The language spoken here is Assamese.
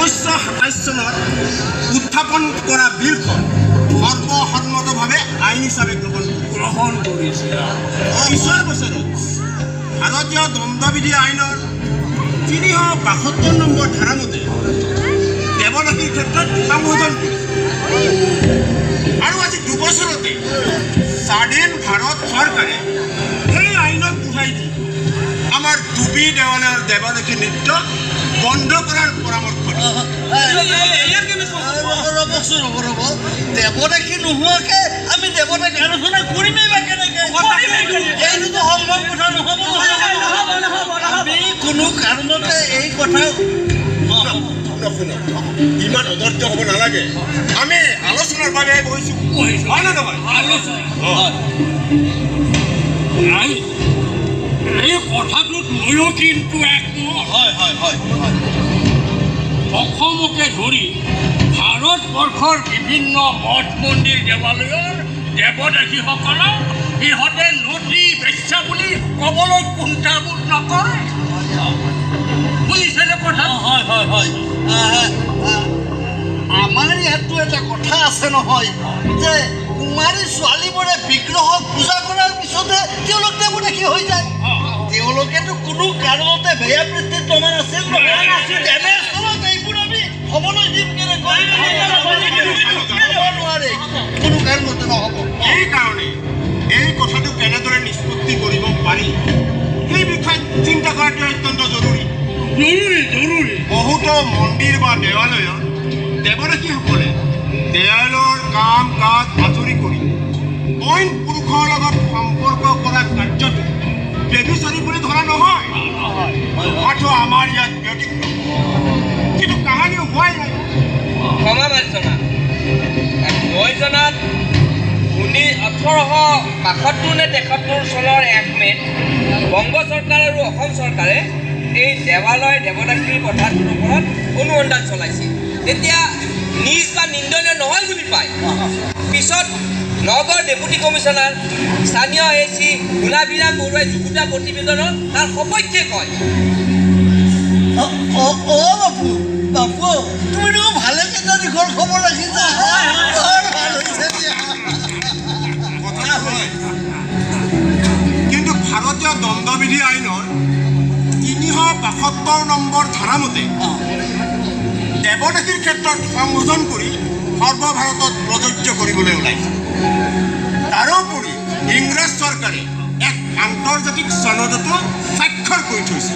1927 চনত উত্থাপন কৰা বিলখন সৰ্বসন্মতভাৱে আইন হিচাপে গ্ৰহণ কৰিছে। পিছৰ বছৰত ভাৰতীয় দণ্ডবিধি আইনৰ 372 নম্বৰ ধাৰামতে দেৱদাসীৰ ক্ষেত্ৰত সংশোধন কৰিছে। আৰু আজি দুবছৰতে স্বাধীন ভাৰত চৰকাৰে সেই আইনক উঠাই দি আমাৰ ডুবি দেৱালয়ৰ দেৱদাসী নৃত্য বন্ধ কৰাৰ পৰামৰ্শ দেৱদাসী নোহোৱাকে আমি দেৱতাক আলোচনা কৰিমেই বা কেনেকে? এইটোতো সম্ভৱ কথা নহ'ব। আমি কোনো কাৰণতে এই কথা ইমান অধৈৰ্য হ'ব নালাগে। আমি আলোচনাৰ বাবে বহিছোঁ, হয় নে নহয়? এই কথাটোত ময়ো কিন্তু একমত। অসমকে ধৰি ভাৰতবৰ্ষৰ বিভিন্ন মঠ মন্দিৰ দেৱালয়ৰ দেৱদাসীসকলক সিহঁতে নদী বেশ্যা বুলি ক'বলৈ কুণ্ঠাবোধ নকৰে। বুজিছেনে কথা? আমাৰ ইয়াতো এটা কথা আছে নহয় যে কুমাৰী ছোৱালীবোৰে বিগ্ৰহক পূজা কৰাৰ পিছতহে তেওঁলোক দেৱদাসী হৈ যায়। তেওঁলোকেতো কোনো কাৰণতে বেয়া বৃত্তিত প্ৰমাণ আছিল তেনেস্থলত এইবোৰ আমি হ'বলৈ দিম কেনেকৈ? নোৱাৰে, কোনো কাৰণতে নহ'ব। এইকাৰণে এই কথাটো কেনেদৰে নিষ্পত্তি কৰিব পাৰি সেই বিষয়ে চিন্তা কৰাটো অত্যন্ত জৰুৰী। বহুতো মন্দিৰ বা দেৱালয়ত দেৱদাসীসকলে দেৱালয়ৰ কাম কাজ আজৰি কৰি অইন পুৰুষৰ লগত সম্পৰ্ক কৰা কাৰ্যটো বেবিচাৰী বুলি ধৰা নহয়। হয়তো আমাৰ ইয়াত ব্যতিক্ৰম, কিন্তু কাহানী হোৱাই নাই। ক্ষমা মাৰ্জনা, মই জনাত 1872 নে 73 চনৰ 1 মে'ত বংগ চৰকাৰ আৰু অসম চৰকাৰে এই দেৱালয় দেৱদাসীৰ কথাটোৰ ওপৰত অনুসন্ধান চলাইছিল। তেতিয়া নিজ বা নিন্দনীয় নহয় বুলি পায়। পিছত নগৰ ডেপুটি কমিশ্যনাৰ স্থানীয় AC গুণাভিৰাম বৰুৱাই যুগুতা প্ৰতিবেদনত তাৰ সপক্ষে কয়। বাপু তুমি দেখোন ভালে কেইটা দিশৰ খবৰ ৰাখিছা। কিন্তু ভাৰতীয় দণ্ডবিধি আইনৰ 372 নম্বৰ ধাৰামতে দেৱদাসীৰ ক্ষেত্ৰত সংশোধন কৰি সৰ্বভাৰতত প্ৰযোজ্য কৰিবলৈ ওলাইছে। তাৰোপৰি ইংৰাজ চৰকাৰে এক আন্তৰ্জাতিক চনদতো স্বাক্ষৰ কৰি থৈছে।